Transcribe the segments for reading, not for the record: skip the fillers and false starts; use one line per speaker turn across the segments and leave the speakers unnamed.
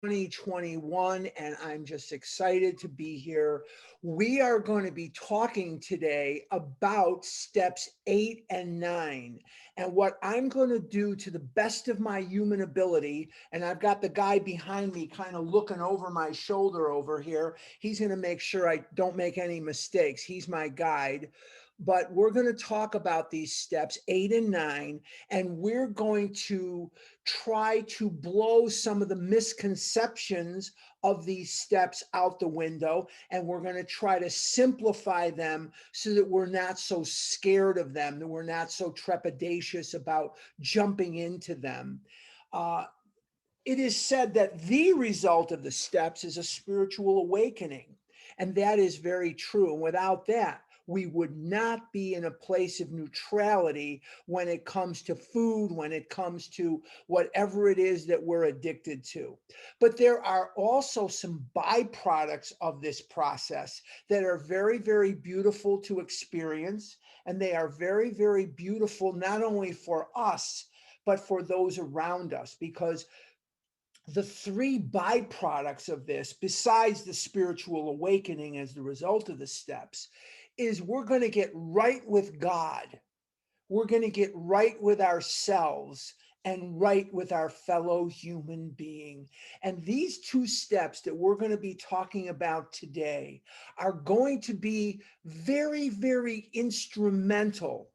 2021, and I'm just excited to be here. We are going to be talking today about steps 8 and 9. And what I'm going to do to the best of my human ability, and I've got the guy behind me kind of looking over my shoulder over here. He's going to make sure I don't make any mistakes. He's my guide. But we're going to talk about these steps 8 and 9, and we're going to try to blow some of the misconceptions of these steps out the window. And we're going to try to simplify them so that we're not so scared of them, that we're not so trepidatious about jumping into them. Uh, it is said that the result of the steps is a spiritual awakening. And that is very true. And without that, we would not be in a place of neutrality when it comes to food, when it comes to whatever it is that we're addicted to. But there are also some byproducts of this process that are very, very beautiful to experience. And they are very, very beautiful, not only for us, but for those around us, because the three byproducts of this, besides the spiritual awakening as the result of the steps, is we're going to get right with God. We're going to get right with ourselves and right with our fellow human being. And these two steps that we're going to be talking about today are going to be very, very instrumental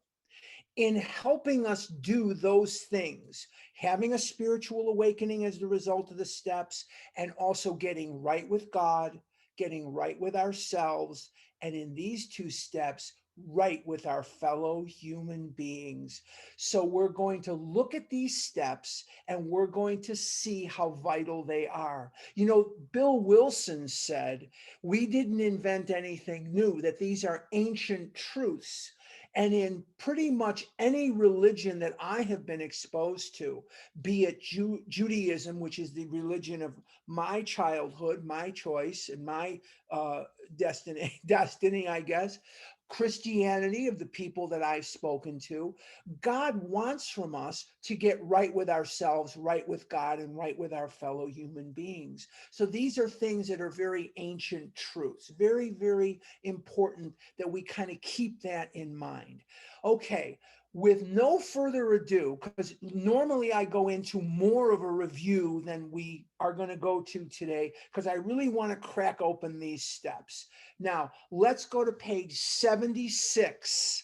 in helping us do those things, having a spiritual awakening as the result of the steps, and also getting right with God, getting right with ourselves, and in these two steps, right with our fellow human beings. So we're going to look at these steps and we're going to see how vital they are. You know, Bill Wilson said, we didn't invent anything new, that these are ancient truths. And in pretty much any religion that I have been exposed to, be it Judaism, which is the religion of my childhood, my choice, and my uh, destiny, I guess, Christianity, of the people that I've spoken to, God wants from us to get right with ourselves, right with God, and right with our fellow human beings. So these are things that are very ancient truths, very, very important that we kind of keep that in mind. Okay, with no further ado, because normally I go into more of a review than we are going to go to today, because I really want to crack open these steps. Now, let's go to page 76.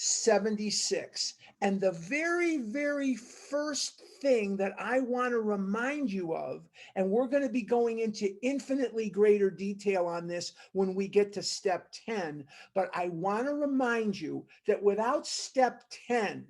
76. And the very, very first thing that I want to remind you of, and we're going to be going into infinitely greater detail on this when we get to step 10, but I want to remind you that without step 10,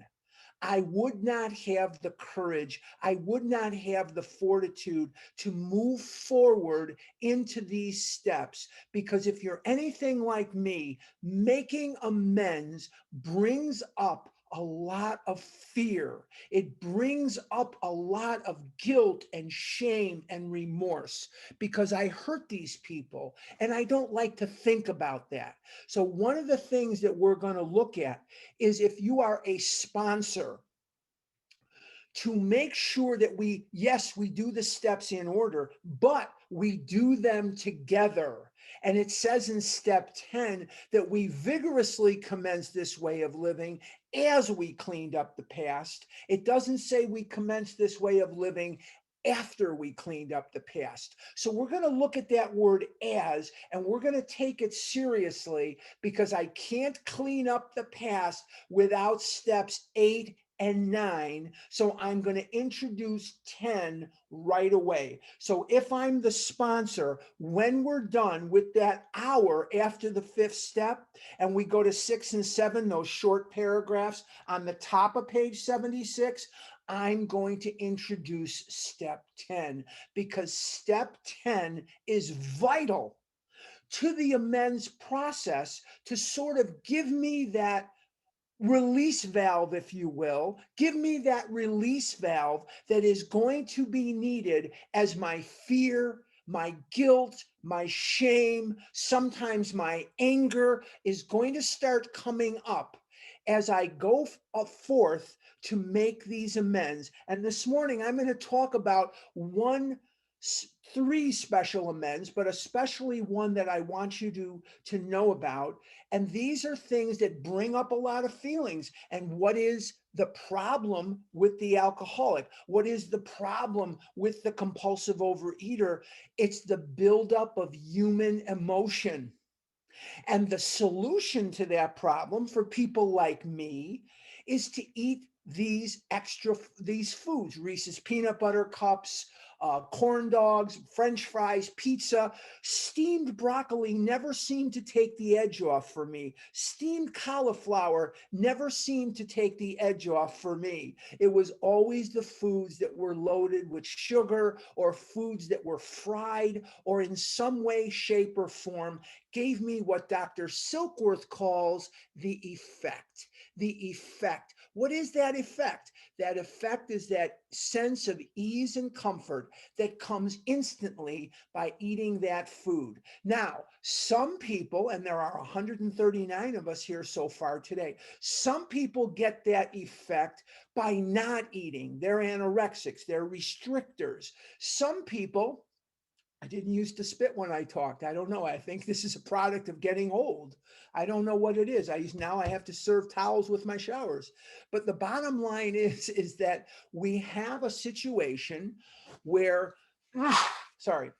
I would not have the courage, I would not have the fortitude to move forward into these steps. Because if you're anything like me, making amends brings up a lot of fear. It brings up a lot of guilt and shame and remorse because I hurt these people and I don't like to think about that. So, one of the things that we're going to look at is if you are a sponsor, to make sure that yes, we do the steps in order, but we do them together. And it says in step 10 that we vigorously commence this way of living as we cleaned up the past. It doesn't say we commence this way of living after we cleaned up the past. So we're going to look at that word as, and we're going to take it seriously because I can't clean up the past without steps 8 and 9. So I'm going to introduce 10 right away. So if I'm the sponsor, when we're done with that hour after the fifth step, and we go to 6 and 7, those short paragraphs on the top of page 76, I'm going to introduce step 10 because step 10 is vital to the amends process to sort of give me that release valve, if you will. Give me that release valve that is going to be needed as my fear, my guilt, my shame, sometimes my anger is going to start coming up as I go forth to make these amends. And this morning, I'm going to talk about one three special amends, but especially one that I want you to know about. And these are things that bring up a lot of feelings. And what is the problem with the alcoholic? What is the problem with the compulsive overeater? It's the buildup of human emotion. And the solution to that problem for people like me is to eat these foods: Reese's peanut butter cups, corn dogs, French fries, pizza. Steamed broccoli never seemed to take the edge off for me. Steamed cauliflower never seemed to take the edge off for me. It was always the foods that were loaded with sugar, or foods that were fried, or in some way, shape, or form gave me what Dr. Silkworth calls the effect. The effect. What is that effect? That effect is that sense of ease and comfort that comes instantly by eating that food. Now, some people, and there are 139 of us here so far today, some people get that effect by not eating. They're anorexics, they're restrictors. Some people, I didn't used to spit when I talked. I don't know. I think this is a product of getting old. I don't know what it is. Now I have to serve towels with my showers. But the bottom line is that we have a situation where, sorry,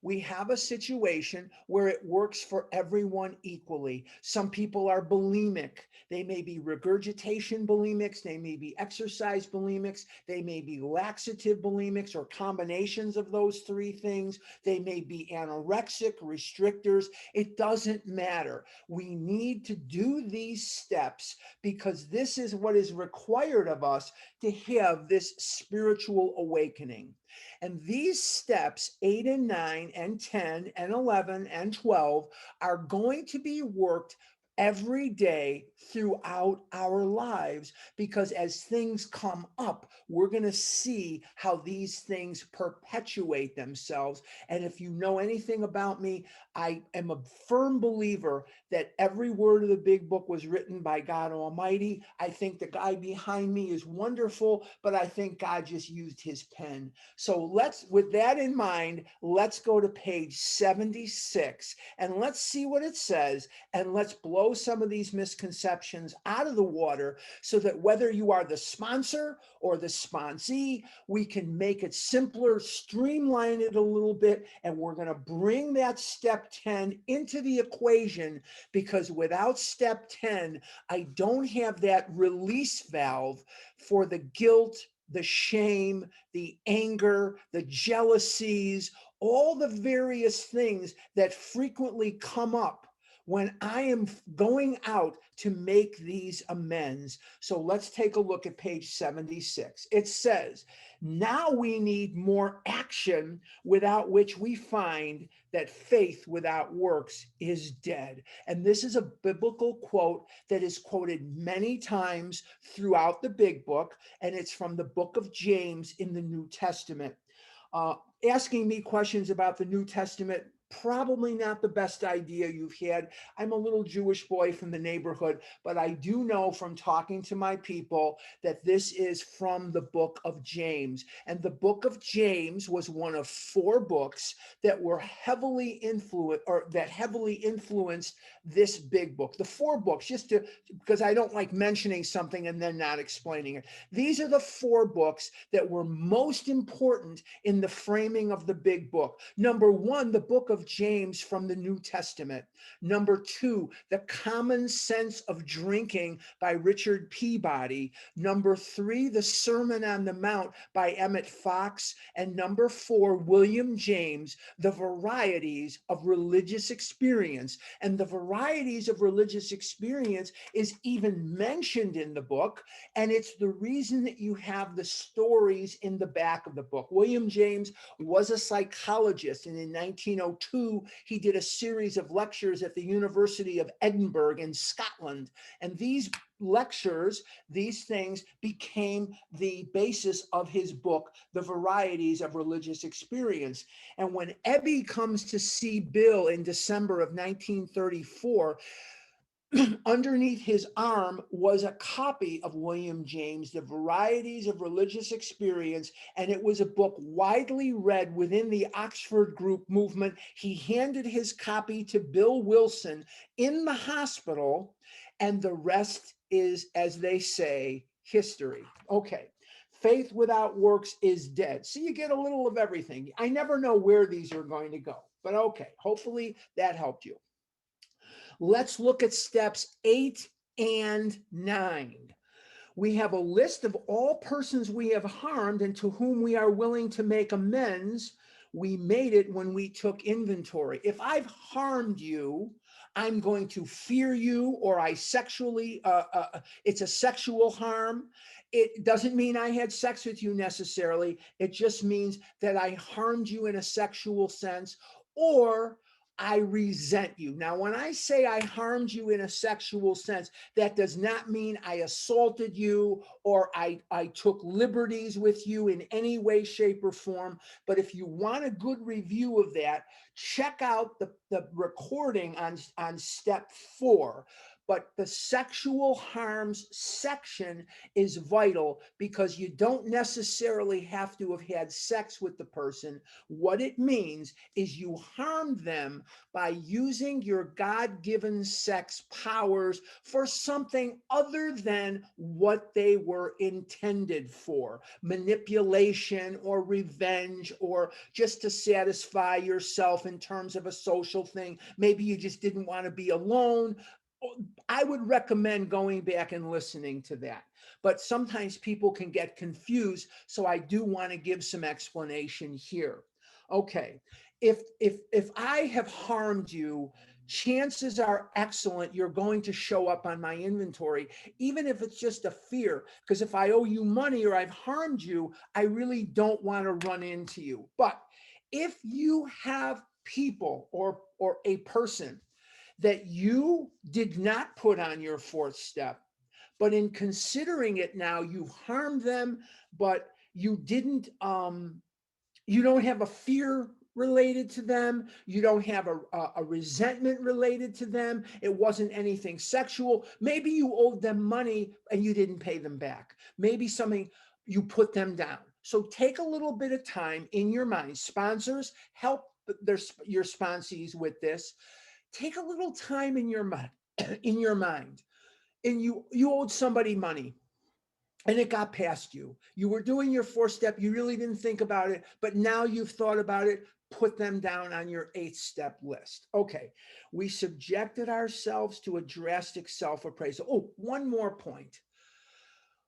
we have a situation where it works for everyone equally. Some people are bulimic. They may be regurgitation bulimics. They may be exercise bulimics. They may be laxative bulimics, or combinations of those three things. They may be anorexic, restrictors. It doesn't matter. We need to do these steps because this is what is required of us to have this spiritual awakening. And these steps, 8 and 9 and 10 and 11 and 12, are going to be worked every day throughout our lives, because as things come up, we're going to see how these things perpetuate themselves. And if you know anything about me, I am a firm believer that every word of the big book was written by God Almighty. I think the guy behind me is wonderful, but I think God just used his pen. So with that in mind, let's go to page 76 and let's see what it says, and let's blow some of these misconceptions out of the water, so that whether you are the sponsor or the sponsee, we can make it simpler, streamline it a little bit, and we're going to bring that step 10 into the equation, because without step 10, I don't have that release valve for the guilt, the shame, the anger, the jealousies, all the various things that frequently come up when I am going out to make these amends. So let's take a look at page 76. It says, now we need more action, without which we find that faith without works is dead. And this is a biblical quote that is quoted many times throughout the big book, and it's from the book of James in the New Testament. Asking me questions about the New Testament, probably not the best idea you've had. I'm a little Jewish boy from the neighborhood, but I do know from talking to my people that this is from the book of James. And the book of James was one of 4 books that were heavily influenced this big book. The 4 books, because I don't like mentioning something and then not explaining it. These are the 4 books that were most important in the framing of the big book. Number 1, the book of James from the New Testament. Number 2, The Common Sense of Drinking by Richard Peabody. Number 3, The Sermon on the Mount by Emmett Fox. And number 4, William James, The Varieties of Religious Experience. And the varieties of religious experience is even mentioned in the book, and it's the reason that you have the stories in the back of the book. William James was a psychologist, and in 1902, he did a series of lectures at the University of Edinburgh in Scotland. And these lectures, these things became the basis of his book, The Varieties of Religious Experience. And when Ebby comes to see Bill in December of 1934, underneath his arm was a copy of William James, The Varieties of Religious Experience, and it was a book widely read within the Oxford group movement. He handed his copy to Bill Wilson in the hospital, and the rest is, as they say, history. Okay. Faith without works is dead. So you get a little of everything. I never know where these are going to go, but okay. Hopefully that helped you. Let's look at steps 8 and 9. We have a list of all persons we have harmed and to whom we are willing to make amends. We made it when we took inventory. If I've harmed you, I'm going to fear you, or I sexually, it's a sexual harm. It doesn't mean I had sex with you necessarily. It just means that I harmed you in a sexual sense, or I resent you. Now, when I say I harmed you in a sexual sense, that does not mean I assaulted you or I took liberties with you in any way, shape, or form. But if you want a good review of that, check out the recording on step 4. But the sexual harms section is vital because you don't necessarily have to have had sex with the person. What it means is you harmed them by using your God-given sex powers for something other than what they were intended for: manipulation or revenge, or just to satisfy yourself in terms of a social thing. Maybe you just didn't want to be alone. I would recommend going back and listening to that. But sometimes people can get confused, so I do want to give some explanation here. Okay, if I have harmed you, chances are excellent you're going to show up on my inventory, even if it's just a fear. Because if I owe you money or I've harmed you, I really don't want to run into you. But if you have people or a person that you did not put on your 4th step, but in considering it now, you've harmed them, but you didn't, you don't have a fear related to them. You don't have a resentment related to them. It wasn't anything sexual. Maybe you owed them money and you didn't pay them back. Maybe something, you put them down. So take a little bit of time in your mind. Sponsors, help your sponsees with this. Take a little time in your mind, in your mind, and you owed somebody money and it got past you. You were doing your 4th step, you really didn't think about it, but now you've thought about it. Put them down on your 8th step list. Okay, we subjected ourselves to a drastic self-appraisal. Oh, one more point.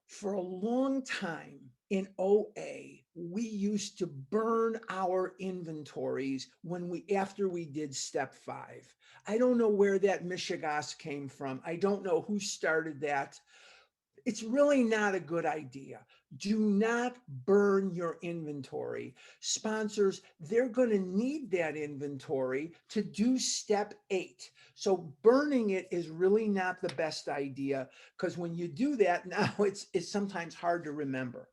For a long time in OA, we used to burn our inventories after we did step 5. I don't know where that mishigas came from. I don't know who started that. It's really not a good idea. Do not burn your inventory. Sponsors, they're going to need that inventory to do step 8. So burning it is really not the best idea, because when you do that, now it's sometimes hard to remember.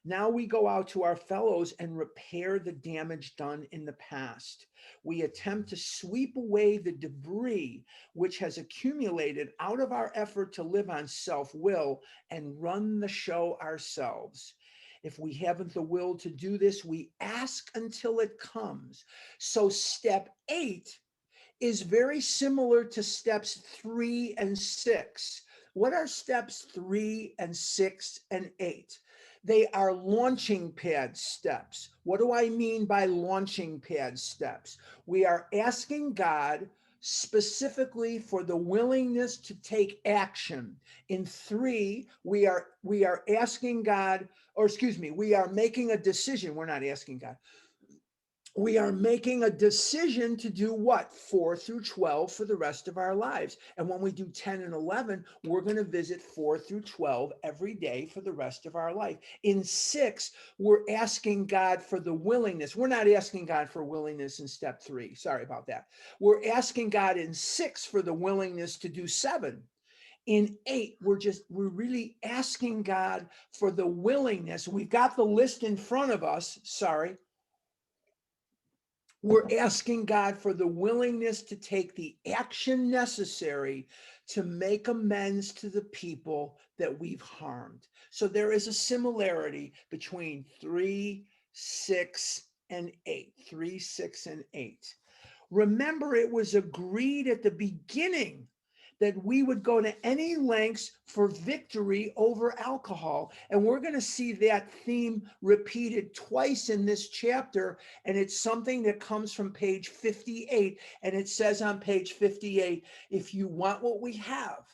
Now we go out to our fellows and repair the damage done in the past. We attempt to sweep away the debris which has accumulated out of our effort to live on self-will and run the show ourselves. If we haven't the will to do this, we ask until it comes. So step 8 is very similar to steps 3 and 6. What are steps 3 and 6 and 8? They are launching pad steps. What do I mean by launching pad steps? We are asking God specifically for the willingness to take action. In 3, we are asking God, or excuse me, we are making a decision. We're not asking God. We are making a decision to do what? 4 through 12 for the rest of our lives. And when we do 10 and 11, we're going to visit 4 through 12 every day for the rest of our life. In 6, we're asking God for the willingness. We're not asking God for willingness in step 3. Sorry about that. We're asking God in 6 for the willingness to do 7. In 8, we're really asking God for the willingness. We've got the list in front of us. Sorry. We're asking God for the willingness to take the action necessary to make amends to the people that we've harmed. So there is a similarity between 3, 6, and 8. 3, 6, and 8. Remember, it was agreed at the beginning that we would go to any lengths for victory over alcohol. And we're going to see that theme repeated twice in this chapter. And it's something that comes from page 58. And it says on page 58, if you want what we have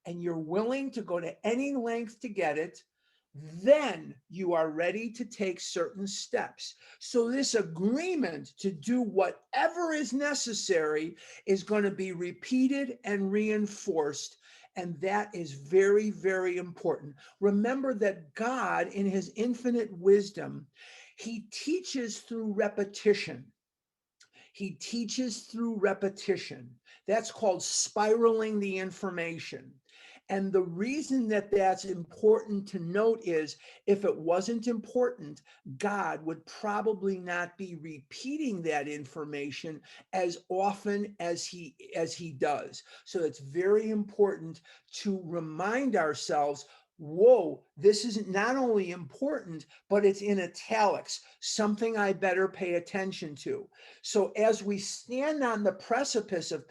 and you're willing to go to any length to get it, then you are ready to take certain steps. So, this agreement to do whatever is necessary is going to be repeated and reinforced. And that is very, very important. Remember that God, in his infinite wisdom, he teaches through repetition. He teaches through repetition. That's called spiraling the information. And the reason that that's important to note is if it wasn't important, God would probably not be repeating that information as often as he does. So it's very important to remind ourselves, whoa, this is not only important, but it's in italics, something I better pay attention to. So as we stand on the precipice of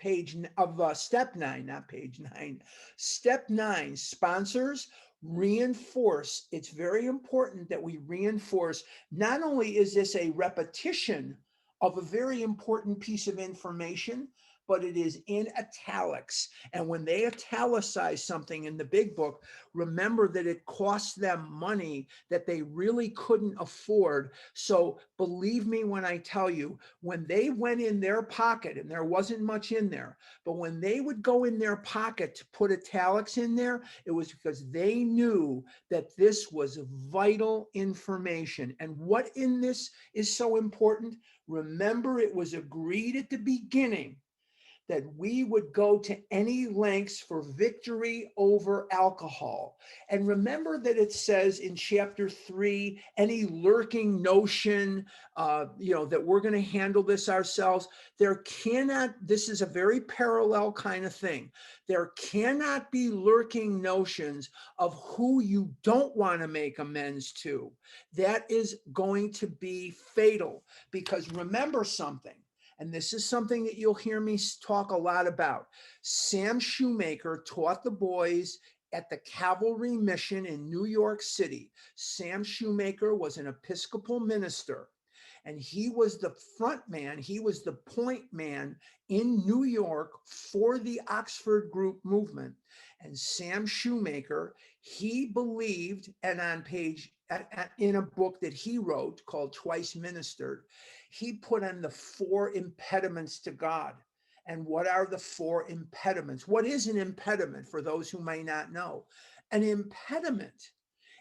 step 9, not page 9, step 9, sponsors reinforce. It's very important that we reinforce, not only is this a repetition of a very important piece of information, but it is in italics. And when they italicize something in the big book, remember that it costs them money that they really couldn't afford. So believe me when I tell you, when they went in their pocket, and there wasn't much in there, but when they would go in their pocket to put italics in there, it was because they knew that this was vital information. And what in this is so important? Remember, it was agreed at the beginning that we would go to any lengths for victory over alcohol. And remember that it says in chapter 3, any lurking notion, that we're going to handle this ourselves. This is a very parallel kind of thing. There cannot be lurking notions of who you don't want to make amends to. That is going to be fatal, because remember something, and this is something that you'll hear me talk a lot about. Sam Shoemaker taught the boys at the Cavalry Mission in New York City. Sam Shoemaker was an Episcopal minister, and he was the front man, he was the point man in New York for the Oxford Group movement. And Sam Shoemaker, he believed, and on page in a book that he wrote called Twice Ministered, he put on the 4 impediments to God. And what are the 4 impediments? What is an impediment for those who may not know? An impediment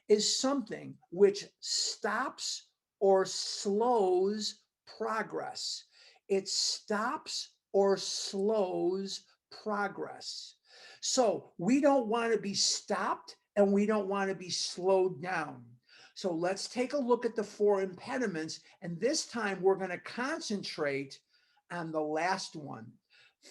is something which stops or slows progress. It stops or slows progress. So we don't want to be stopped and we don't want to be slowed down. So let's take a look at the 4 impediments. And this time we're going to concentrate on the last one.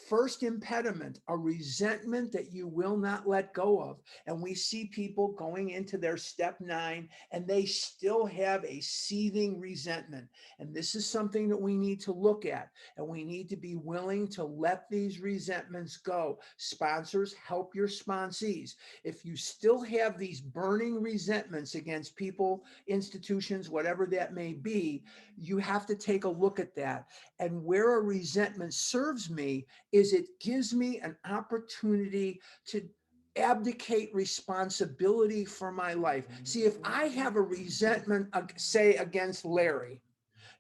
First impediment, a resentment that you will not let go of. And we see people going into their step 9 and they still have a seething resentment. And this is something that we need to look at, and we need to be willing to let these resentments go. Sponsors, help your sponsees. If you still have these burning resentments against people, institutions, whatever that may be, you have to take a look at that. And where a resentment serves me is it gives me an opportunity to abdicate responsibility for my life. See, if I have a resentment, say, against Larry.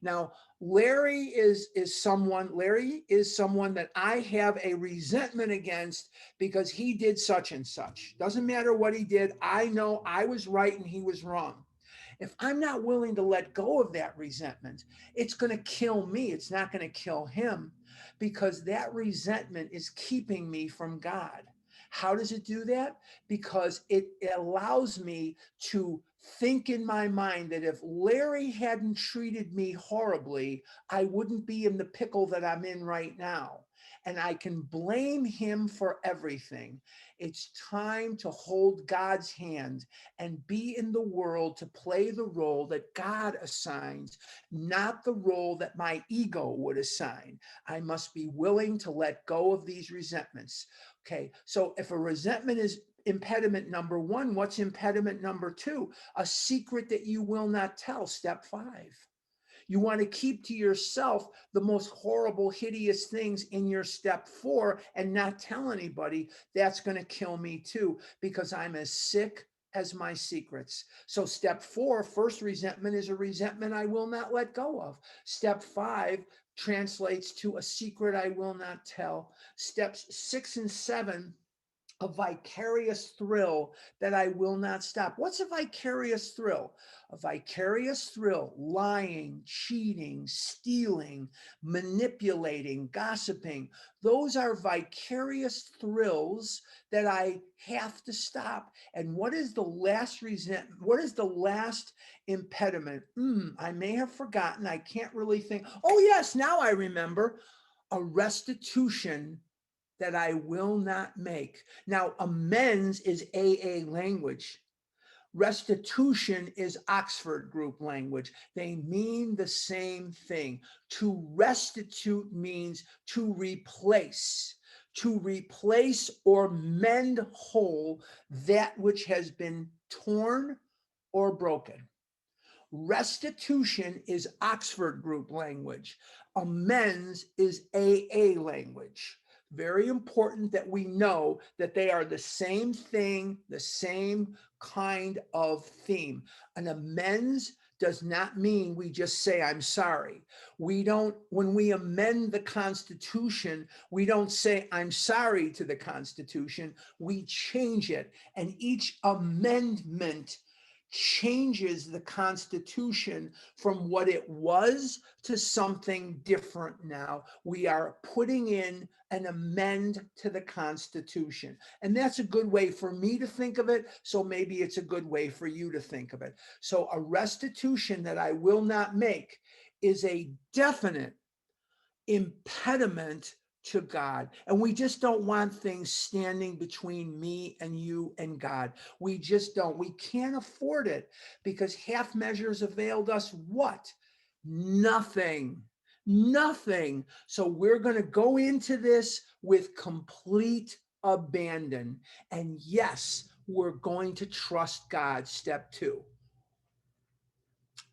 Now, Larry is someone that I have a resentment against because he did such and such. Doesn't matter what he did. I know I was right and he was wrong. If I'm not willing to let go of that resentment, it's going to kill me. It's not going to kill him, because that resentment is keeping me from God. How does it do that? Because it allows me to think in my mind that if Larry hadn't treated me horribly, I wouldn't be in the pickle that I'm in right now. And I can blame him for everything. It's time to hold God's hand and be in the world to play the role that God assigns, not the role that my ego would assign. I must be willing to let go of these resentments. Okay, so if a resentment is impediment number one, what's impediment number two? A secret that you will not tell, step 5. You want to keep to yourself the most horrible, hideous things in your step 4 and not tell anybody. That's going to kill me too, because I'm as sick as my secrets. So step 4, first resentment, is a resentment I will not let go of. Step 5 translates to a secret I will not tell. Steps 6 and 7, a vicarious thrill that I will not stop. What's a vicarious thrill? A vicarious thrill: lying, cheating, stealing, manipulating, gossiping. Those are vicarious thrills that I have to stop. And what is the last resentment? What is the last impediment? I may have forgotten. I can't really think. Oh, yes, now I remember. A restitution that I will not make. Now, amends is AA language. Restitution is Oxford group language. They mean the same thing. To restitute means to replace or mend whole that which has been torn or broken. Restitution is Oxford group language. Amends is AA language. Very important that we know that they are the same thing, the same kind of theme. An amends does not mean we just say, I'm sorry. We don't, when we amend the Constitution, we don't say, I'm sorry to the Constitution. We change it. And each amendment changes the Constitution from what it was to something different now. We are putting in an amend to the Constitution. And that's a good way for me to think of it. So maybe it's a good way for you to think of it. So a restitution that I will not make is a definite impediment to God. And we just don't want things standing between me and you and God. We just don't. We can't afford it, because half measures availed us what? Nothing. Nothing. So we're going to go into this with complete abandon. And yes, we're going to trust God. Step 2.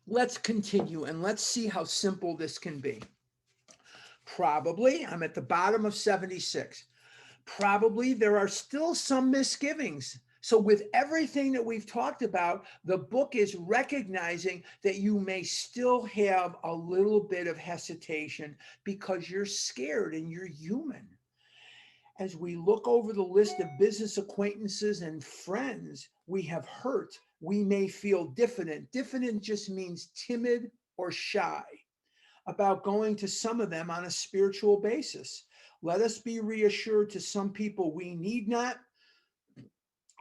Let's continue and let's see how simple this can be. Probably, I'm at the bottom of 76. Probably there are still some misgivings. So with everything that we've talked about, the book is recognizing that you may still have a little bit of hesitation because you're scared and you're human. As we look over the list of business acquaintances and friends we have hurt, we may feel diffident. Diffident just means timid or shy about going to some of them on a spiritual basis. Let us be reassured, to some people we need not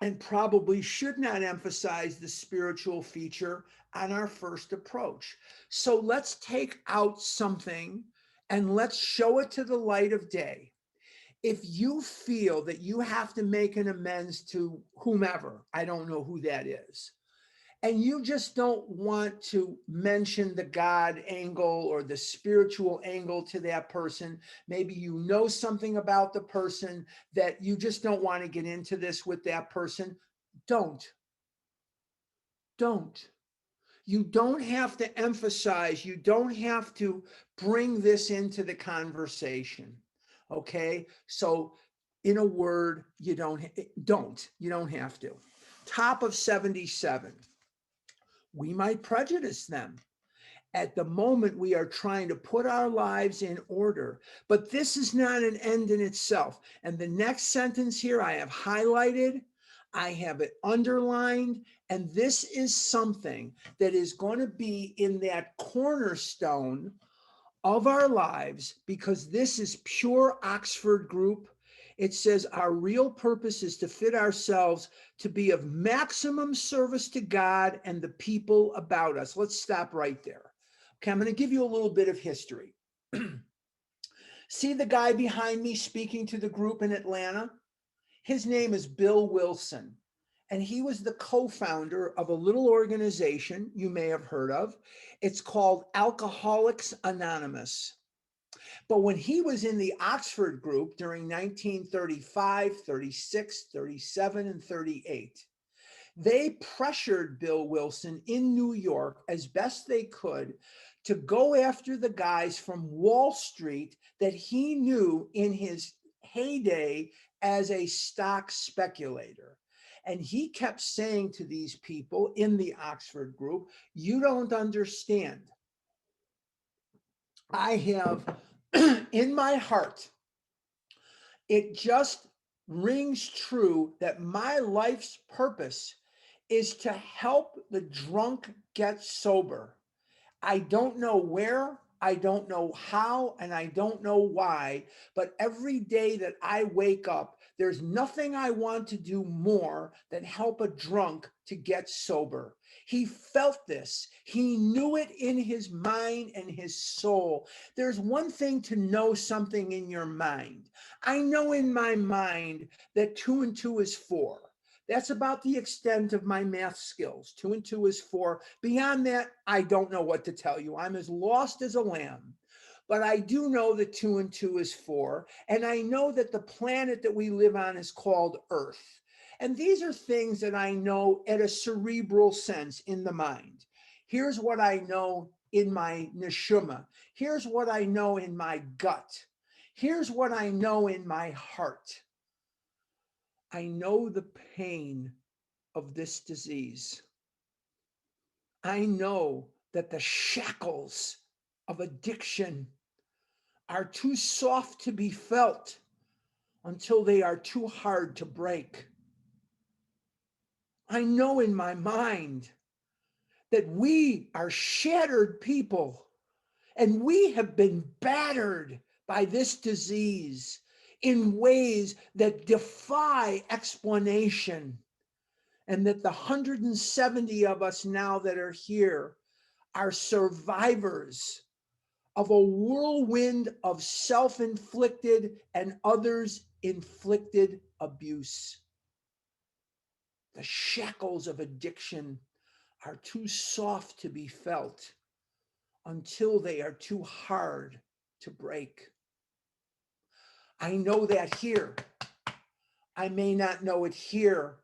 and probably should not emphasize the spiritual feature on our first approach. So let's take out something and let's show it to the light of day. If you feel that you have to make an amends to whomever, I don't know who that is, and you just don't want to mention the God angle or the spiritual angle to that person, maybe you know something about the person that you just don't want to get into this with that person, don't. You don't have to emphasize, you don't have to bring this into the conversation. Okay? So in a word, you don't have to. Top of 77. We might prejudice them. At the moment, we are trying to put our lives in order, but this is not an end in itself. And the next sentence here I have highlighted, I have it underlined, and this is something that is going to be in that cornerstone of our lives, because this is pure Oxford group. It says our real purpose is to fit ourselves to be of maximum service to God and the people about us. Let's stop right there. Okay, I'm going to give you a little bit of history. See the guy behind me speaking to the group in Atlanta? His name is Bill Wilson, and he was the co-founder of a little organization you may have heard of. It's called Alcoholics Anonymous. But when he was in the Oxford group during 1935, 36, 37, and 38, they pressured Bill Wilson in New York as best they could to go after the guys from Wall Street that he knew in his heyday as a stock speculator. And he kept saying to these people in the Oxford group, you don't understand. I have in my heart, it just rings true that my life's purpose is to help the drunk get sober. I don't know where, I don't know how, and I don't know why, but every day that I wake up, there's nothing I want to do more than help a drunk to get sober. He felt this. He knew it in his mind and his soul. There's one thing to know something in your mind. I know in my mind that 2 and 2 is 4. That's about the extent of my math skills. 2 and 2 is 4. Beyond that, I don't know what to tell you. I'm as lost as a lamb. But I do know that 2 and 2 is 4. And I know that the planet that we live on is called Earth. And these are things that I know at a cerebral sense in the mind. Here's what I know in my neshama. Here's what I know in my gut. Here's what I know in my heart. I know the pain of this disease. I know that the shackles of addiction are too soft to be felt until they are too hard to break. I know in my mind that we are shattered people and we have been battered by this disease in ways that defy explanation. And that the 170 of us now that are here are survivors of a whirlwind of self-inflicted and others inflicted abuse. The shackles of addiction are too soft to be felt until they are too hard to break. I know that here. I may not know it here,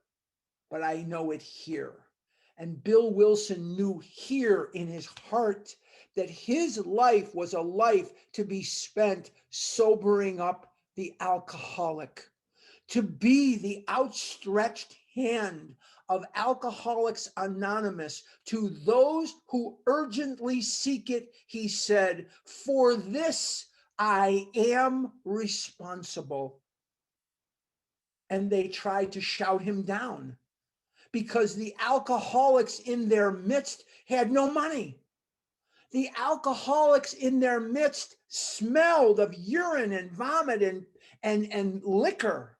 but I know it here. And Bill Wilson knew here in his heart that his life was a life to be spent sobering up the alcoholic, to be the outstretched hand of Alcoholics Anonymous to those who urgently seek it. He said, for this I am responsible. And they tried to shout him down, because the alcoholics in their midst had no money. The alcoholics in their midst smelled of urine and vomit and liquor.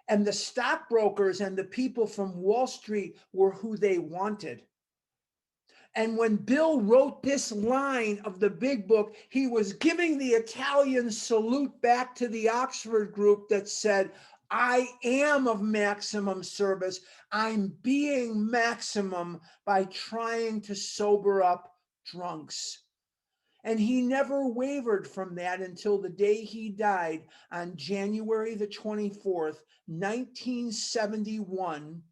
And the stockbrokers and the people from Wall Street were who they wanted. And when Bill wrote this line of the big book, he was giving the Italian salute back to the Oxford group that said, I am of maximum service. I'm being maximum by trying to sober up drunks. And he never wavered from that until the day he died on January the 24th, 1971.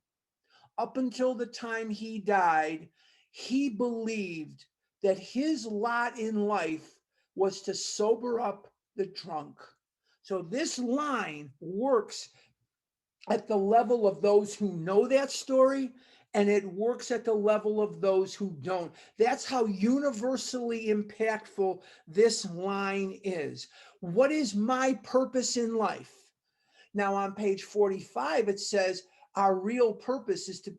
Up until the time he died, he believed that his lot in life was to sober up the drunk. So this line works at the level of those who know that story, and it works at the level of those who don't. That's how universally impactful this line is. What is my purpose in life? Now on page 45, it says, our real purpose is to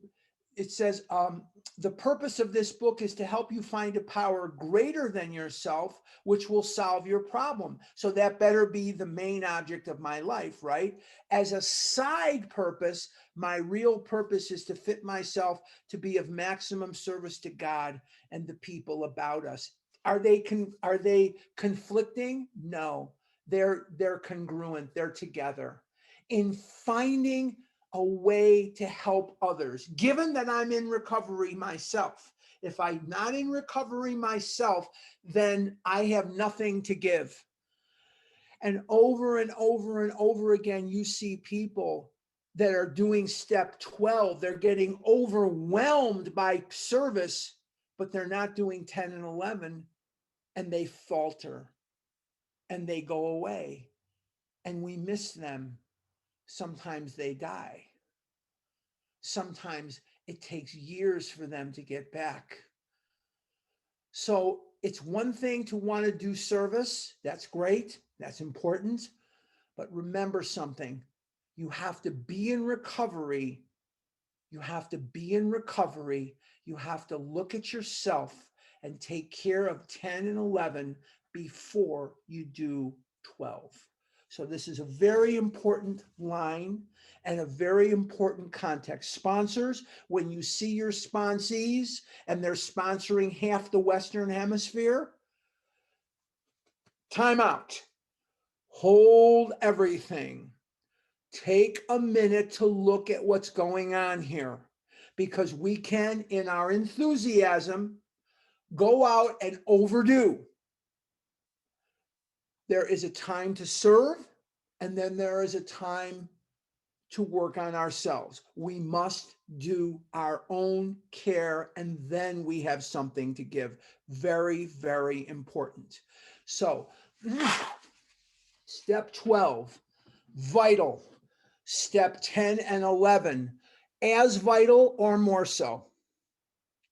it says, the purpose of this book is to help you find a power greater than yourself, which will solve your problem. So that better be the main object of my life, right? As a side purpose, my real purpose is to fit myself to be of maximum service to God and the people about us. Are they conflicting? No, they're congruent. They're together. In finding a way to help others, given that I'm in recovery myself. If I'm not in recovery myself, then I have nothing to give. And over and over and over again, you see people that are doing step 12, they're getting overwhelmed by service, but they're not doing 10 and 11, and they falter and they go away, and we miss them. Sometimes they die. Sometimes it takes years for them to get back. So it's one thing to want to do service. That's great. That's important. But remember something. You have to be in recovery. You have to be in recovery. You have to look at yourself and take care of 10 and 11 before you do 12. So this is a very important line and a very important context. Sponsors, when you see your sponsees and they're sponsoring half the Western Hemisphere, time out. Hold everything. Take a minute to look at what's going on here, because we can, in our enthusiasm, go out and overdo. There is a time to serve, and then there is a time to work on ourselves. We must do our own care, and then we have something to give. Very, very important. So, step 12, vital. Step 10 and 11, as vital or more so.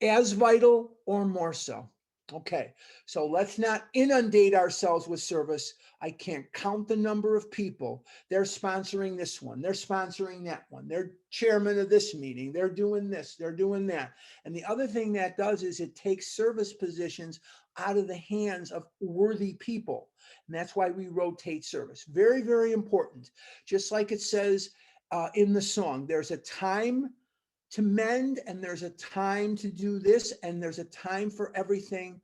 As vital or more so. Okay, so let's not inundate ourselves with service. I can't count the number of people. They're sponsoring this one, they're sponsoring that one, they're chairman of this meeting, they're doing this, they're doing that. And the other thing that does is it takes service positions out of the hands of worthy people. And that's why we rotate service. Very, very important. Just like it says in the song, there's a time to mend, and there's a time to do this, and there's a time for everything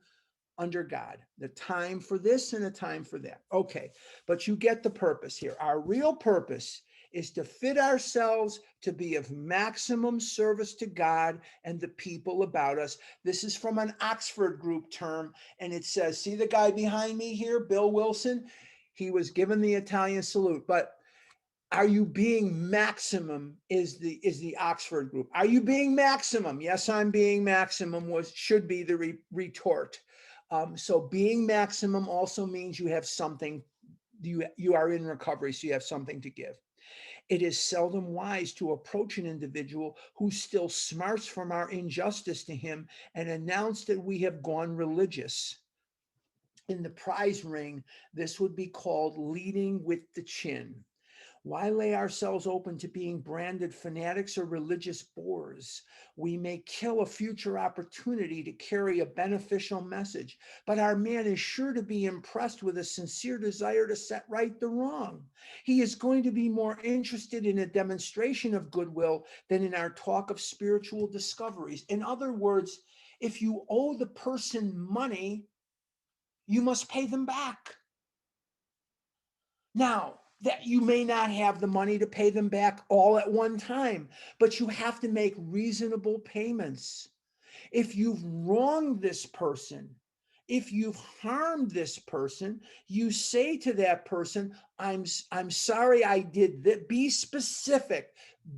under God. The time for this and a time for that. Okay, but you get the purpose here. Our real purpose is to fit ourselves to be of maximum service to God and the people about us. This is from an Oxford group term, and it says, see the guy behind me here, Bill Wilson? He was given the Italian salute, but are you being maximum is the Oxford group. Are you being maximum? Yes, I'm being maximum should be the retort. So being maximum also means you have something, you are in recovery, so you have something to give. It is seldom wise to approach an individual who still smarts from our injustice to him and announce that we have gone religious. In the prize ring, this would be called leading with the chin. Why lay ourselves open to being branded fanatics or religious bores? We may kill a future opportunity to carry a beneficial message, but our man is sure to be impressed with a sincere desire to set right the wrong. He is going to be more interested in a demonstration of goodwill than in our talk of spiritual discoveries. In other words, if you owe the person money, you must pay them back. Now, that you may not have the money to pay them back all at one time, but you have to make reasonable payments. If you've wronged this person, if you've harmed this person, you say to that person, I'm sorry I did that. Be specific.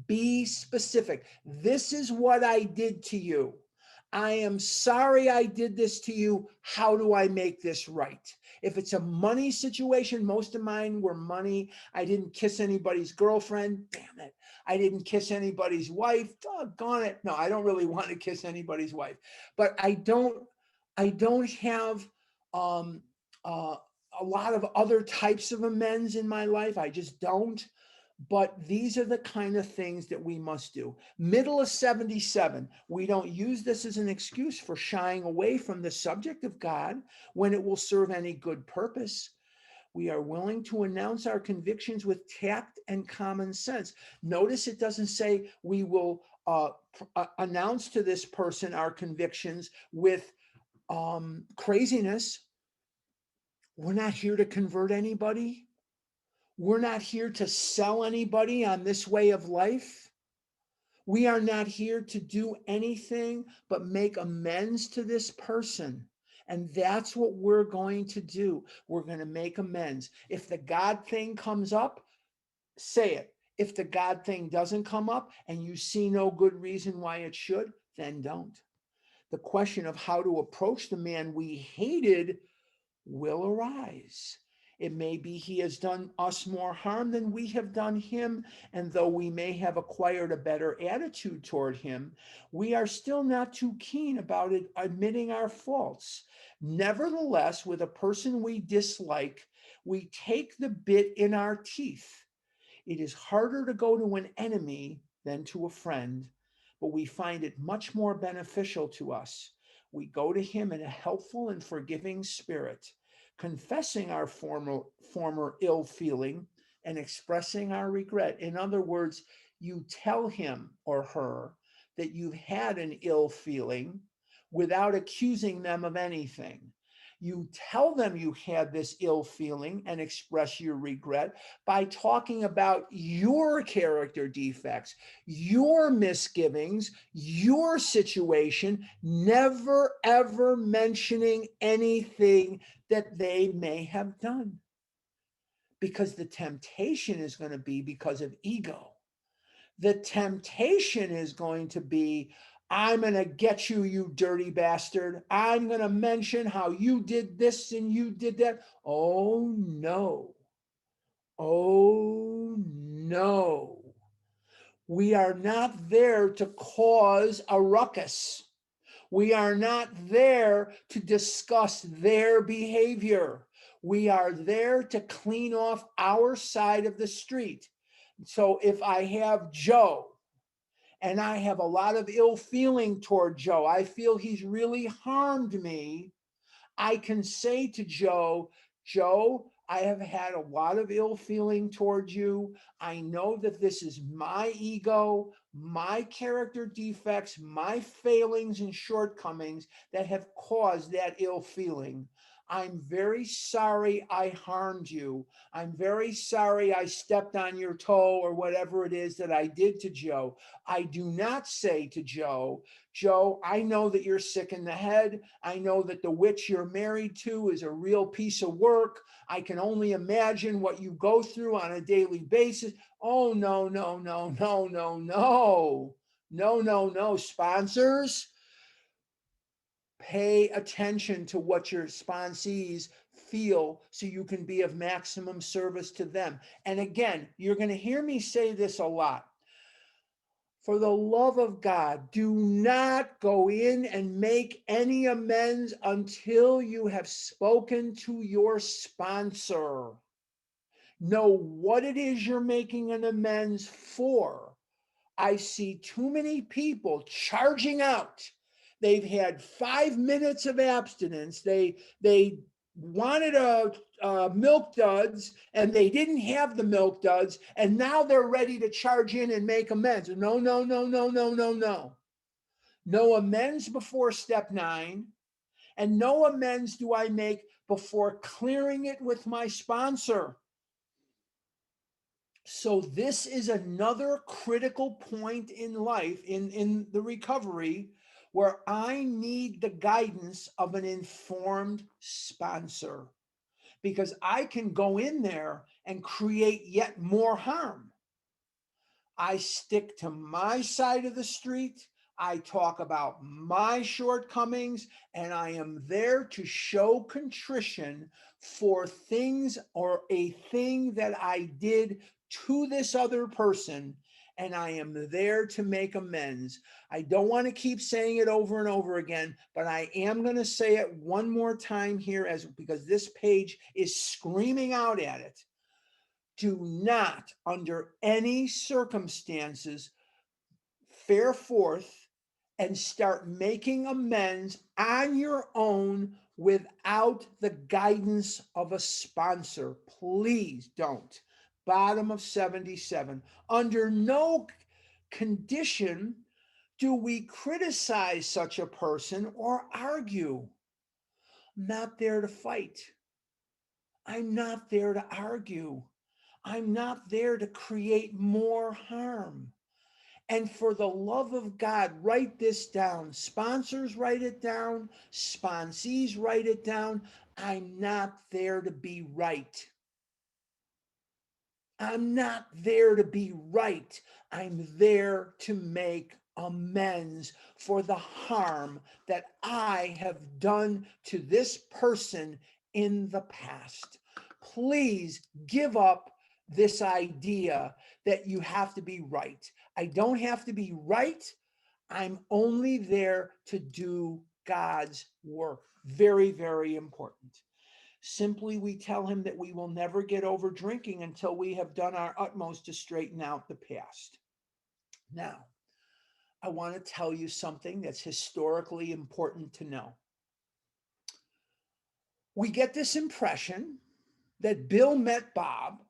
Be specific. This is what I did to you. I am sorry I did this to you. How do I make this right? If it's a money situation, most of mine were money. I didn't kiss anybody's girlfriend. Damn it. I didn't kiss anybody's wife. Doggone it. No, I don't really want to kiss anybody's wife. But I don't have a lot of other types of amends in my life. I just don't. But these are the kind of things that we must do. Middle of 77, we don't use this as an excuse for shying away from the subject of God when it will serve any good purpose. We are willing to announce our convictions with tact and common sense. Notice it doesn't say we will announce to this person our convictions with craziness. We're not here to convert anybody. We're not here to sell anybody on this way of life. We are not here to do anything but make amends to this person. And that's what we're going to do. We're going to make amends. If the God thing comes up, say it. If the God thing doesn't come up and you see no good reason why it should, then don't. The question of how to approach the man we hated will arise. It may be he has done us more harm than we have done him, and though we may have acquired a better attitude toward him, we are still not too keen about it, admitting our faults. Nevertheless, with a person we dislike, we take the bit in our teeth. It is harder to go to an enemy than to a friend, but we find it much more beneficial to us. We go to him in a helpful and forgiving spirit, confessing our former ill feeling and expressing our regret. In other words, you tell him or her that you've had an ill feeling without accusing them of anything. You tell them you had this ill feeling and express your regret by talking about your character defects, your misgivings, your situation, never ever mentioning anything that they may have done. Because the temptation is going to be because of ego. The temptation is going to be, I'm going to get you, you dirty bastard. I'm going to mention how you did this and you did that. Oh, no. Oh, no. We are not there to cause a ruckus. We are not there to discuss their behavior. We are there to clean off our side of the street. So if I have Joe and I have a lot of ill feeling toward Joe, I feel he's really harmed me, I can say to Joe, Joe, I have had a lot of ill feeling towards you. I know that this is my ego, my character defects, my failings and shortcomings that have caused that ill feeling. I'm very sorry I harmed you. I'm very sorry I stepped on your toe or whatever it is that I did to Joe. I do not say to Joe, Joe, I know that you're sick in the head. I know that the witch you're married to is a real piece of work. I can only imagine what you go through on a daily basis. Oh, no, no, no, no, no, no. No, no, no. Sponsors, pay attention to what your sponsees feel so you can be of maximum service to them. And again, you're going to hear me say this a lot. For the love of God, do not go in and make any amends until you have spoken to your sponsor. Know what it is you're making an amends for. I see too many people charging out. They've had 5 minutes of abstinence. They wanted a milk duds and they didn't have the milk duds, and now they're ready to charge in and make amends. No, no, no, no, no, no, no. No amends before step 9, and no amends do I make before clearing it with my sponsor. So this is another critical point in life, in the recovery, where I need the guidance of an informed sponsor, because I can go in there and create yet more harm. I stick to my side of the street. I talk about my shortcomings, and I am there to show contrition for things or a thing that I did to this other person. And I am there to make amends. I don't want to keep saying it over and over again, but I am going to say it one more time here, because this page is screaming out at it. Do not, under any circumstances, fare forth and start making amends on your own without the guidance of a sponsor. Please don't. Bottom of 77. Under no condition do we criticize such a person or argue. I'm not there to fight. I'm not there to argue. I'm not there to create more harm. And for the love of God, write this down. Sponsors, write it down. Sponsees, write it down. I'm not there to be right. I'm not there to be right. I'm there to make amends for the harm that I have done to this person in the past. Please give up this idea that you have to be right. I don't have to be right. I'm only there to do God's work. Very, very important. Simply, we tell him that we will never get over drinking until we have done our utmost to straighten out the past. Now, I want to tell you something that's historically important to know. We get this impression that Bill met Bob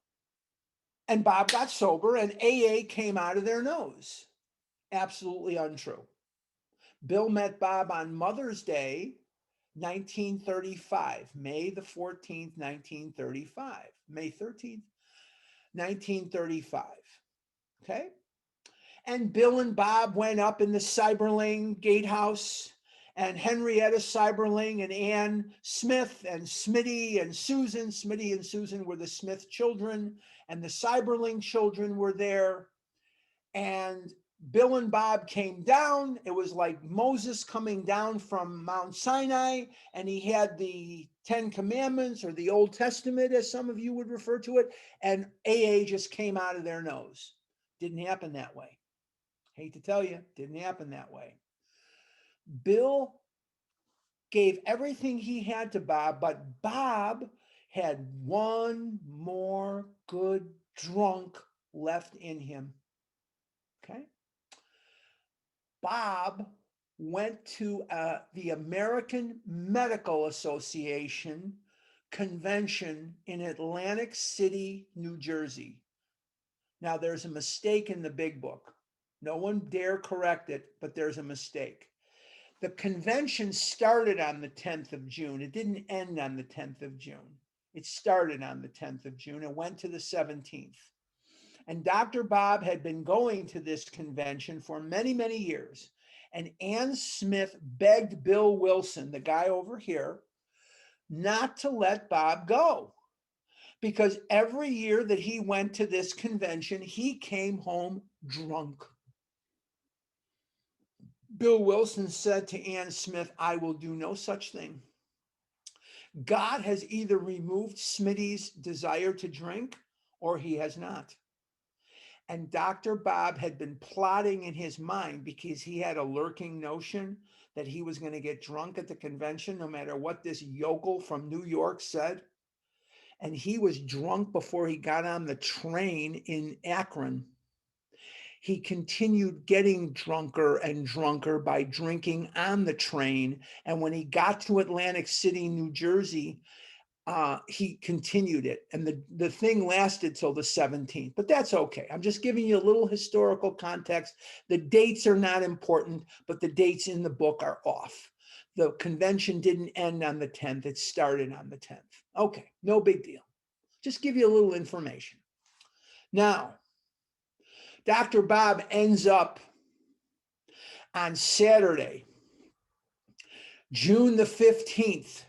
and Bob got sober and AA came out of their nose. Absolutely untrue. Bill met Bob on Mother's Day, 1935, May the 14th, 1935, May 13th, 1935. Okay. And Bill and Bob went up in the Cyberling gatehouse, and Henrietta Cyberling and Ann Smith and Smitty and Susan. Smitty and Susan were the Smith children, and the Cyberling children were there. And Bill and Bob came down. It was like Moses coming down from Mount Sinai, and he had the 10 Commandments, or the Old Testament, as some of you would refer to it, and AA just came out of their nose. Didn't happen that way. Hate to tell you, didn't happen that way. Bill gave everything he had to Bob, but Bob had one more good drunk left in him. Okay. Bob went to the American Medical Association convention in Atlantic City, New Jersey. Now, there's a mistake in the big book. No one dare correct it, but there's a mistake. The convention started on the 10th of June. It didn't end on the 10th of June. It started on the 10th of June and went to the 17th. And Dr. Bob had been going to this convention for many, many years. And Ann Smith begged Bill Wilson, the guy over here, not to let Bob go. Because every year that he went to this convention, he came home drunk. Bill Wilson said to Ann Smith, I will do no such thing. God has either removed Smitty's desire to drink or he has not. And Dr. Bob had been plotting in his mind, because he had a lurking notion that he was going to get drunk at the convention, no matter what this yokel from New York said. And he was drunk before he got on the train in Akron. He continued getting drunker and drunker by drinking on the train. And when he got to Atlantic City, New Jersey, he continued it. And the thing lasted till the 17th, but that's okay. I'm just giving you a little historical context. The dates are not important, but the dates in the book are off. The convention didn't end on the 10th. It started on the 10th. Okay, no big deal. Just give you a little information. Now, Dr. Bob ends up on Saturday, June the 15th.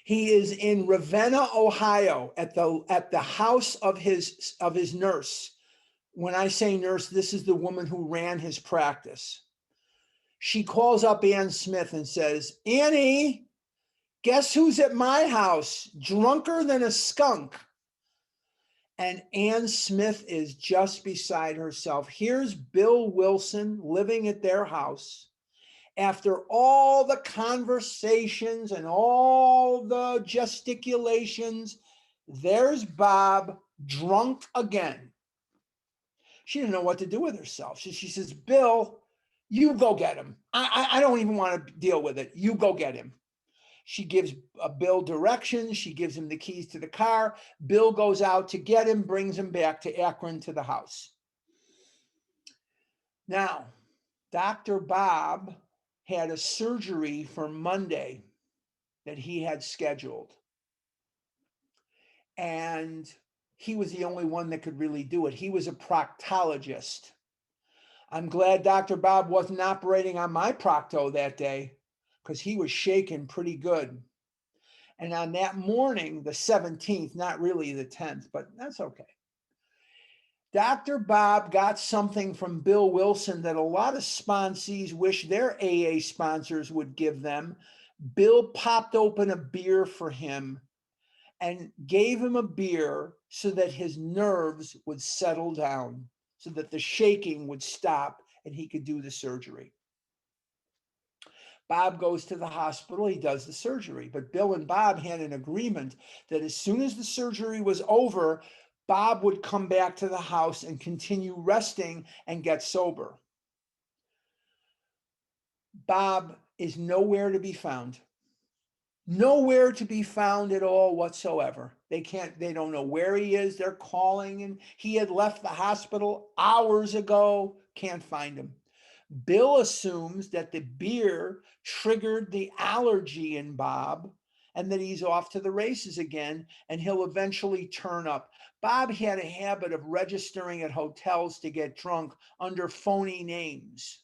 He is in Ravenna, Ohio, at the house of his nurse. When I say nurse, this is the woman who ran his practice. She calls up Ann Smith and says, Annie, guess who's at my house? Drunker than a skunk. And Ann Smith is just beside herself. Here's Bill Wilson living at their house. After all the conversations and all the gesticulations, there's Bob drunk again. She didn't know what to do with herself. She says, Bill, you go get him. I don't even want to deal with it. You go get him. She gives Bill directions. She gives him the keys to the car. Bill goes out to get him, brings him back to Akron to the house. Now, Dr. Bob had a surgery for Monday that he had scheduled. And he was the only one that could really do it. He was a proctologist. I'm glad Dr. Bob wasn't operating on my procto that day because he was shaking pretty good. And on that morning, the 17th, not really the 10th, but that's okay. Dr. Bob got something from Bill Wilson that a lot of sponsees wish their AA sponsors would give them. Bill popped open a beer for him and gave him a beer so that his nerves would settle down, so that the shaking would stop and he could do the surgery. Bob goes to the hospital, he does the surgery, but Bill and Bob had an agreement that as soon as the surgery was over, Bob would come back to the house and continue resting and get sober. Bob is nowhere to be found. Nowhere to be found at all whatsoever. They don't know where he is. They're calling and he had left the hospital hours ago. Can't find him. Bill assumes that the beer triggered the allergy in Bob and that he's off to the races again and he'll eventually turn up. Bob had a habit of registering at hotels to get drunk under phony names.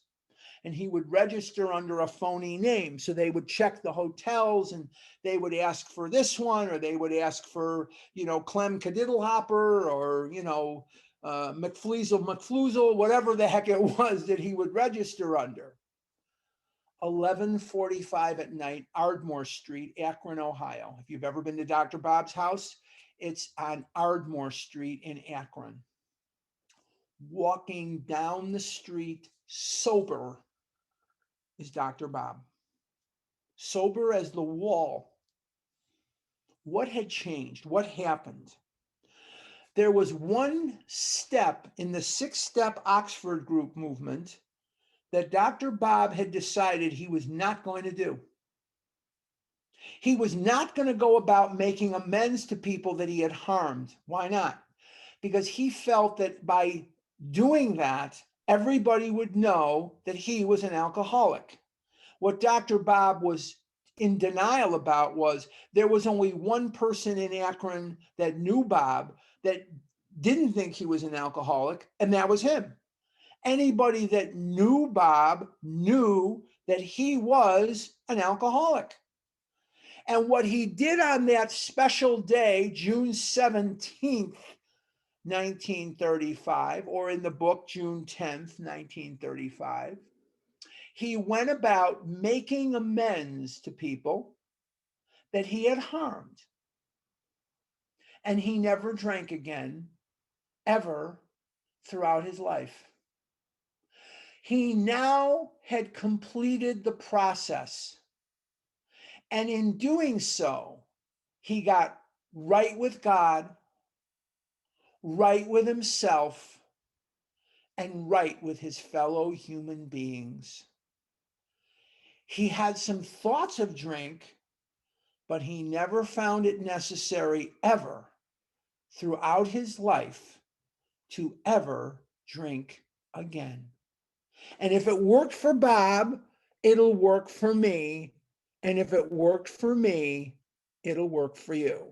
And he would register under a phony name. So they would check the hotels and they would ask for this one, or they would ask for, Clem Cadiddlehopper, or, McFleazel, whatever the heck it was that he would register under. 11:45 at night, Ardmore Street, Akron, Ohio. If you've ever been to Dr. Bob's house, it's on Ardmore Street in Akron. Walking down the street sober is Dr. Bob. Sober as the wall. What had changed? What happened? There was one step in the 6-step Oxford group movement that Dr. Bob had decided he was not going to do. He was not going to go about making amends to people that he had harmed. Why not? Because he felt that by doing that, everybody would know that he was an alcoholic. What Dr. Bob was in denial about was there was only one person in Akron that knew Bob that didn't think he was an alcoholic, and that was him. Anybody that knew Bob knew that he was an alcoholic. And what he did on that special day, June 17th, 1935, or in the book, June 10th, 1935, he went about making amends to people that he had harmed. And he never drank again, ever, throughout his life. He now had completed the process. And in doing so, he got right with God, right with himself, and right with his fellow human beings. He had some thoughts of drink, but he never found it necessary ever throughout his life to ever drink again. And if it worked for Bob, it'll work for me. And if it worked for me, it'll work for you.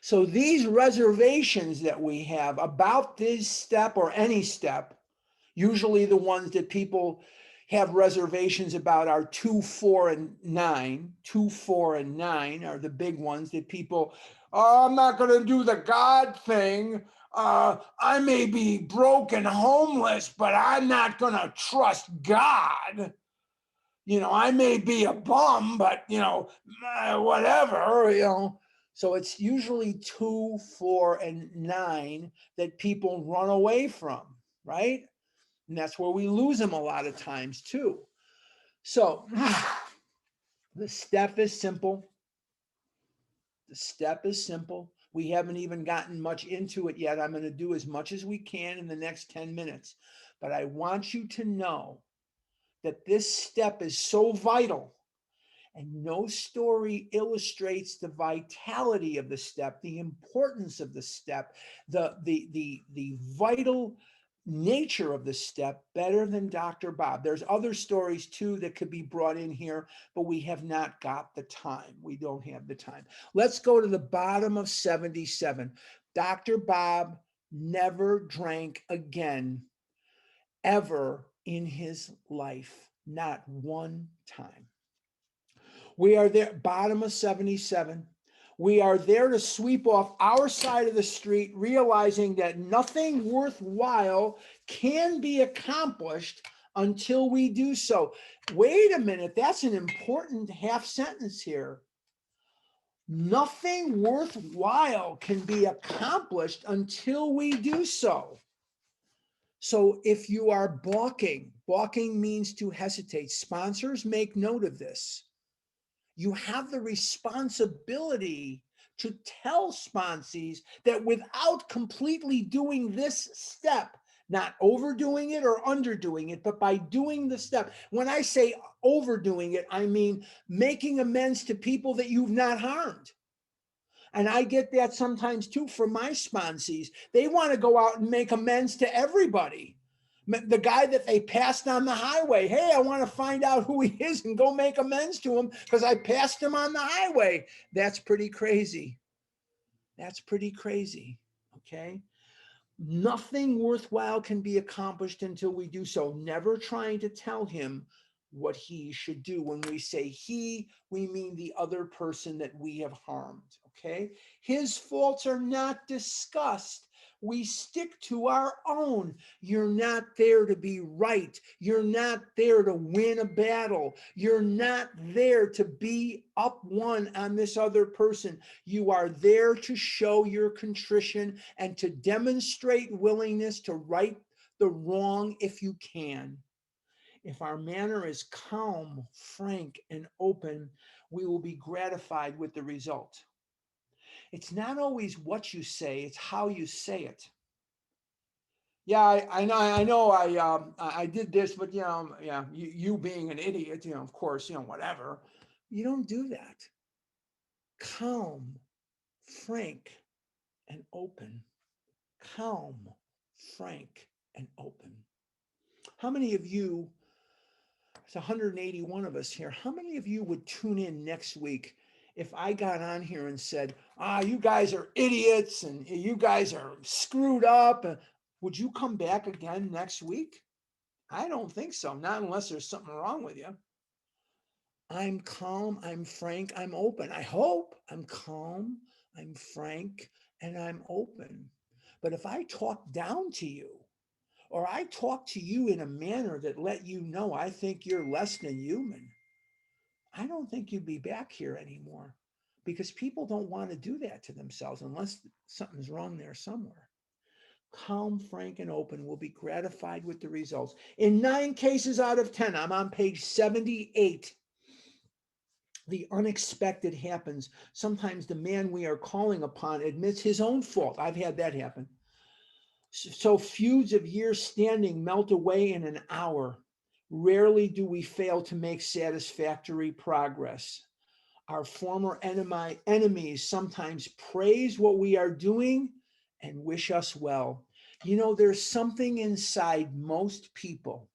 So these reservations that we have about this step or any step, usually the ones that people have reservations about are 2, 4, and 9. 2, 4, and 9 are the big ones that people, I'm not going to do the God thing. I may be broke and homeless, but I'm not going to trust God. I may be a bum, but, whatever, So it's usually 2, 4, and 9 that people run away from, right? And that's where we lose them a lot of times too. So the step is simple. The step is simple. We haven't even gotten much into it yet. I'm going to do as much as we can in the next 10 minutes. But I want you to know that this step is so vital, and no story illustrates the vitality of the step, the importance of the step, the vital nature of the step better than Dr. Bob. There's other stories too that could be brought in here, but we have not got the time. We don't have the time. Let's go to the bottom of 77. Dr. Bob never drank again, ever in his life, not one time. We are there, bottom of 77. We are there to sweep off our side of the street, realizing that nothing worthwhile can be accomplished until we do so. Wait a minute, that's an important half sentence here. Nothing worthwhile can be accomplished until we do so. So if you are balking means to hesitate. Sponsors, make note of this. You have the responsibility to tell sponsees that without completely doing this step, not overdoing it or underdoing it, but by doing the step. When I say overdoing it, I mean making amends to people that you've not harmed. And I get that sometimes too from my sponsees. They want to go out and make amends to everybody. The guy that they passed on the highway, hey, I want to find out who he is and go make amends to him because I passed him on the highway. That's pretty crazy. That's pretty crazy. Okay. Nothing worthwhile can be accomplished until we do so. Never trying to tell him what he should do. When we say he, we mean the other person that we have harmed. Okay. His faults are not discussed. We stick to our own. You're not there to be right. You're not there to win a battle. You're not there to be up one on this other person. You are there to show your contrition and to demonstrate willingness to right the wrong if you can. If our manner is calm, frank, and open, we will be gratified with the result. It's not always what you say, it's how you say it. Yeah, I know, I did this, but yeah, you being an idiot, of course, whatever. You don't do that. Calm, frank, and open. Calm, frank, and open. How many of you, it's 181 of us here, how many of you would tune in next week if I got on here and said, you guys are idiots and you guys are screwed up? Would you come back again next week? I don't think so, not unless there's something wrong with you. I'm calm, I'm frank, I'm open. I hope I'm calm, I'm frank, and I'm open. But if I talk down to you, or I talk to you in a manner that let you know I think you're less than human, I don't think you'd be back here anymore, because people don't want to do that to themselves unless something's wrong there somewhere. Calm, frank, and open will be gratified with the results. In 9 cases out of 10, I'm on page 78. The unexpected happens. Sometimes the man we are calling upon admits his own fault. I've had that happen. So feuds of years standing melt away in an hour. Rarely do we fail to make satisfactory progress. Our former enemies sometimes praise what we are doing and wish us well. There's something inside most people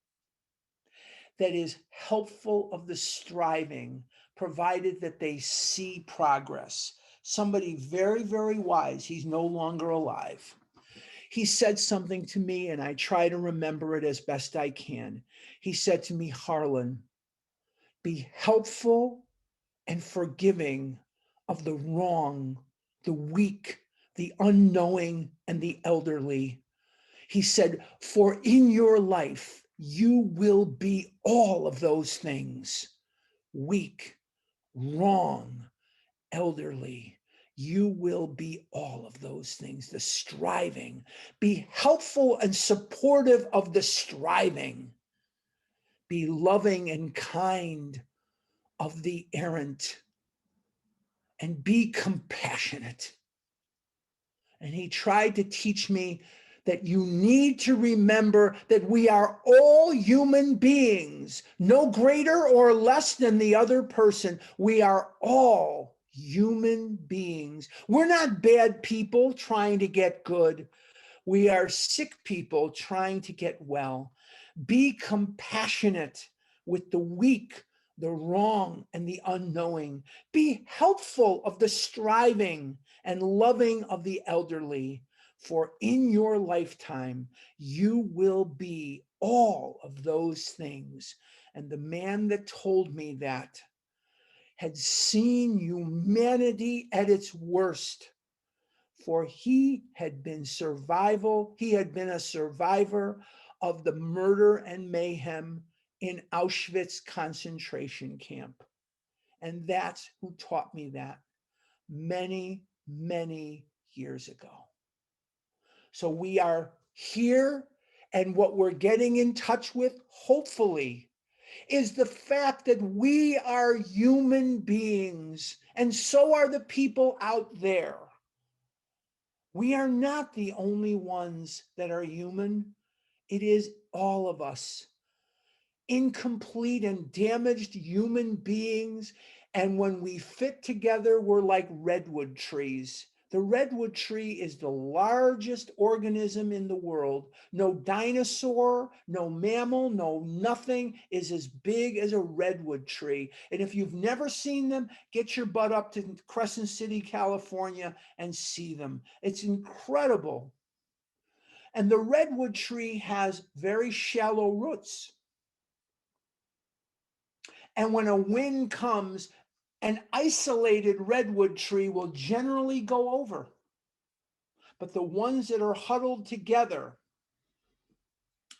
that is helpful of the striving, provided that they see progress. Somebody very, very wise, he's no longer alive. He said something to me, and I try to remember it as best I can. He said to me, Harlan, be helpful and forgiving of the wrong, the weak, the unknowing, and the elderly. He said, for in your life, you will be all of those things: weak, wrong, elderly. You will be all of those things, the striving. Be helpful and supportive of the striving. Be loving and kind of the errant. And be compassionate And he tried to teach me that you need to remember that we are all human beings, no greater or less than the other person. We are all human beings. We're not bad people trying to get good. We are sick people trying to get well. Be compassionate with the weak, the wrong, and the unknowing. Be helpful of the striving and loving of the elderly. For in your lifetime, you will be all of those things. And the man that told me that had seen humanity at its worst, for he had been a survivor of the murder and mayhem in Auschwitz concentration camp. And that's who taught me that many, many years ago. So we are here, and what we're getting in touch with, hopefully, is the fact that we are human beings, and so are the people out there. We are not the only ones that are human. It is all of us, incomplete and damaged human beings. And when we fit together, we're like redwood trees. The redwood tree is the largest organism in the world. No dinosaur, no mammal, no nothing is as big as a redwood tree. And if you've never seen them, get your butt up to Crescent City, California, and see them. It's incredible. And the redwood tree has very shallow roots. And when a wind comes, an isolated redwood tree will generally go over. But the ones that are huddled together,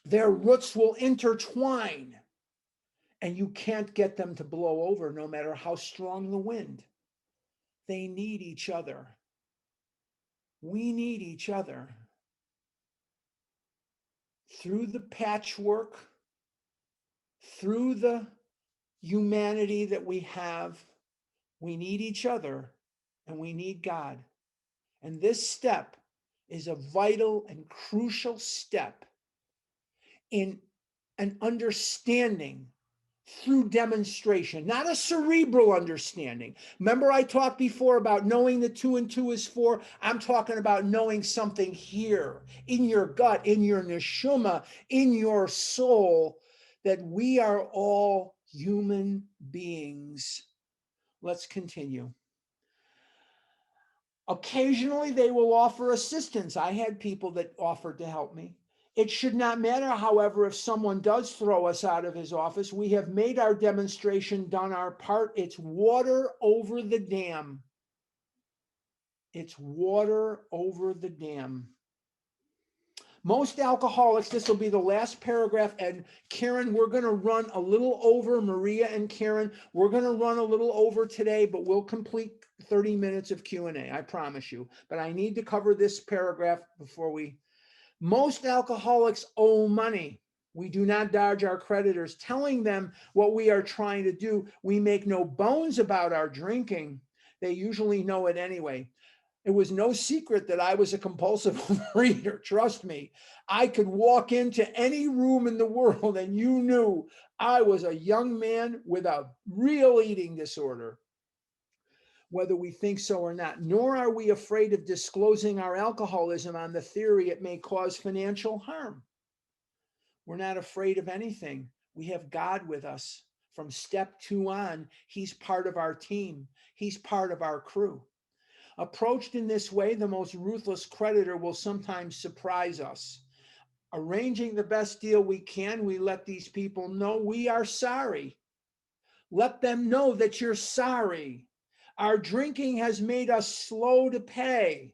their roots will intertwine, and you can't get them to blow over no matter how strong the wind. They need each other. We need each other. Through the patchwork, through the humanity that we have, we need each other, and we need God. And this step is a vital and crucial step in an understanding through demonstration, not a cerebral understanding. Remember, I talked before about knowing that 2 and 2 is 4. I'm talking about knowing something here in your gut, in your neshama, in your soul, that we are all human beings. Let's continue. Occasionally, they will offer assistance. I had people that offered to help me. It should not matter, however, if someone does throw us out of his office. We have made our demonstration, done our part. It's water over the dam. It's water over the dam. Most alcoholics, this will be the last paragraph, and Karen, we're going to run a little over, Maria and Karen, we're going to run a little over today, but we'll complete 30 minutes of Q&A, I promise you. But I need to cover this paragraph before we... Most alcoholics owe money. We do not dodge our creditors, telling them what we are trying to do. We make no bones about our drinking. They usually know it anyway. It was no secret that I was a compulsive overeater. Trust me, I could walk into any room in the world and you knew I was a young man with a real eating disorder, whether we think so or not. Nor are we afraid of disclosing our alcoholism on the theory it may cause financial harm. We're not afraid of anything. We have God with us. From step 2 on, he's part of our team. He's part of our crew. Approached in this way, the most ruthless creditor will sometimes surprise us. Arranging the best deal we can, we let these people know we are sorry. Let them know that you're sorry. Our drinking has made us slow to pay.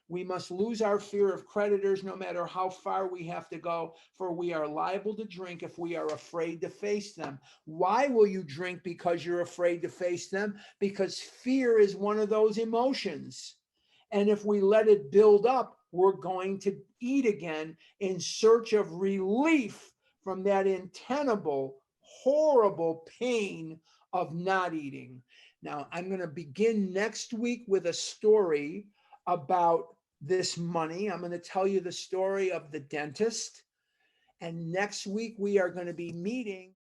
We must lose our fear of creditors no matter how far we have to go, for we are liable to drink if we are afraid to face them. Why will you drink? Because you're afraid to face them? Because fear is one of those emotions. And if we let it build up, we're going to eat again in search of relief from that untenable, horrible pain of not eating. Now, I'm going to begin next week with a story about this money. I'm going to tell you the story of the dentist. And next week, we are going to be meeting